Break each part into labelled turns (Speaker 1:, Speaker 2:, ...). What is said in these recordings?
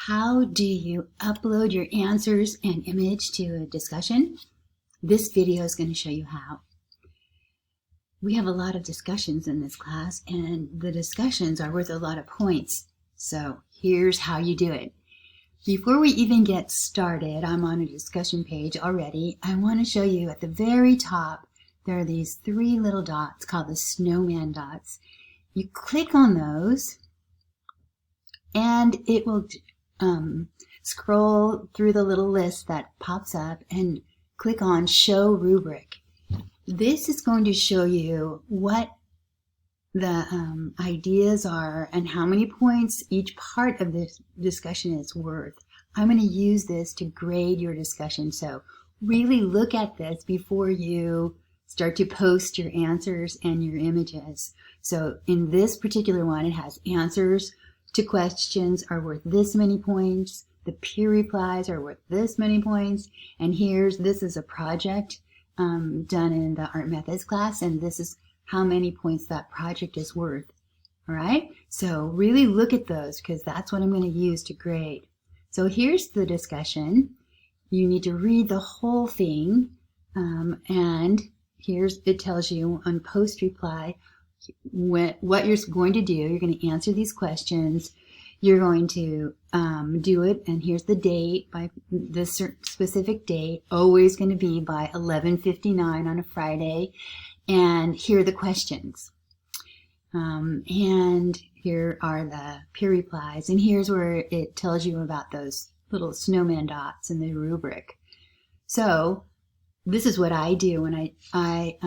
Speaker 1: How do you upload your answers and image to a discussion? This video is going to show you how. We have a lot of discussions in this class, and the discussions are worth a lot of points. So here's how you do it. Before we even get started, I'm on a discussion page already. I want to show you at the very top, there are these three little dots called the snowman dots. You click on those, and it will scroll through the little list that pops up and click on Show Rubric. This is going to show you what the ideas are and how many points each part of this discussion is worth. I'm going to use this to grade your discussion, so really look at this before you start to post your answers and your images. So in this particular one, it has answers to questions are worth this many points, the peer replies are worth this many points, and this is a project done in the Art Methods class, and this is how many points that project is worth. All right, so really look at those because that's what I'm going to use to grade. So here's the discussion. You need to read the whole thing, and it tells you on post reply what you're going to do. You're going to answer these questions. You're going to do it, and here's the date, by this specific date, always going to be by 11:59 on a Friday, and here are the questions. And here are the peer replies, and here's where it tells you about those little snowman dots in the rubric. So this is what I do when I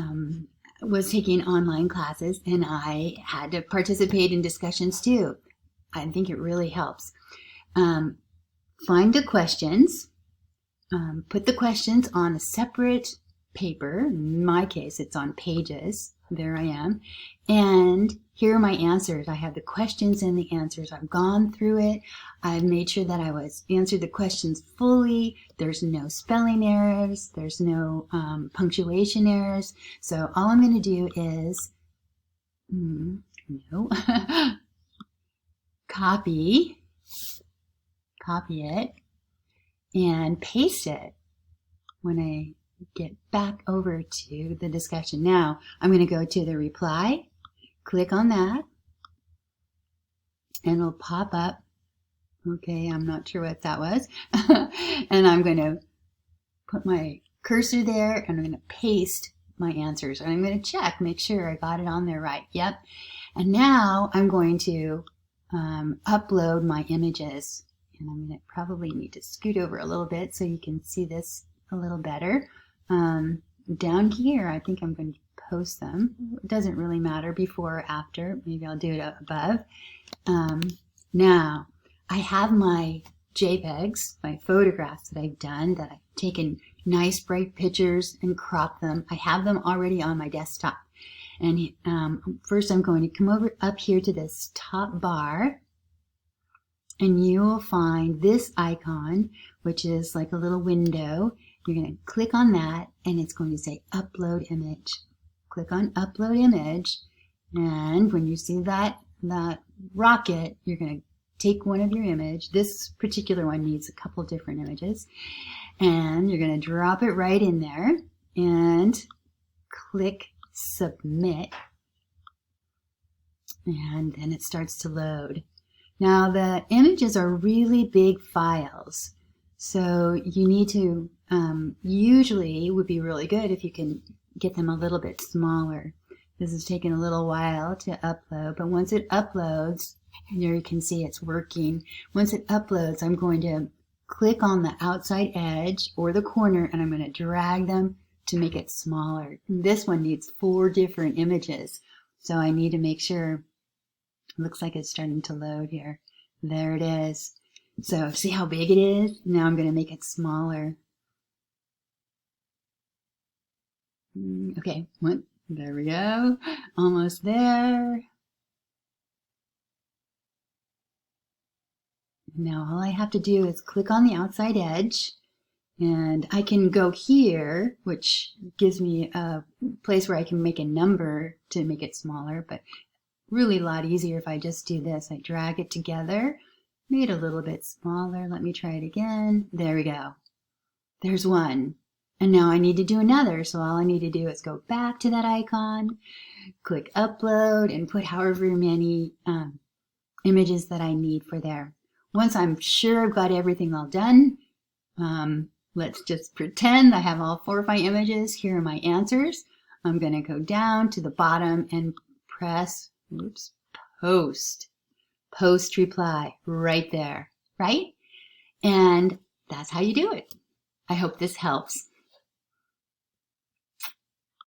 Speaker 1: was taking online classes, and I had to participate in discussions too. I think it really helps. Find the questions, put the questions on a separate paper. In my case, it's on Pages. There I am. And here are my answers. I have the questions and the answers. I've gone through it. I've made sure that I answered the questions fully. There's no spelling errors. There's no punctuation errors. So all I'm going to do is copy it and paste it when I get back over to the discussion. Now I'm going to go to the reply, click on that, and it'll pop up. Okay, I'm not sure what that was. And I'm going to put my cursor there, and I'm going to paste my answers, and I'm going to check, make sure I got it on there right. Yep. And now I'm going to upload my images, and I'm going to probably need to scoot over a little bit so you can see this a little better. Down here, I think I'm going to post them. It doesn't really matter before or after. Maybe I'll do it above. Now, I have my JPEGs, my photographs that I've done, that I've taken nice bright pictures and cropped them. I have them already on my desktop. And first I'm going to come over up here to this top bar, and you will find this icon, which is like a little window. You're going to click on that, and it's going to say Upload Image. Click on Upload Image, and when you see that rocket, you're going to take one of your image. This particular one needs a couple different images, and you're going to drop it right in there and click Submit, and then it starts to load. Now the images are really big files, so you need to usually it would be really good if you can get them a little bit smaller. This is taking a little while to upload, but once it uploads, there you can see it's working. Once it uploads, I'm going to click on the outside edge or the corner, and I'm going to drag them to make it smaller. This one needs 4 different images, so I need to make sure. It looks like it's starting to load here. There it is. So see how big it is? Now I'm going to make it smaller. Okay, there we go. Almost there. Now all I have to do is click on the outside edge, and I can go here, which gives me a place where I can make a number to make it smaller, but really a lot easier if I just do this. I drag it together, Made it a little bit smaller. Let me try it again. There we go. There's one. And now I need to do another. So all I need to do is go back to that icon, click upload, and put however many images that I need for there. Once I'm sure I've got everything all done, let's just pretend I have all 4 of my images. Here are my answers. I'm going to go down to the bottom and press, post. Post reply right there, right? And that's how you do it. I hope this helps.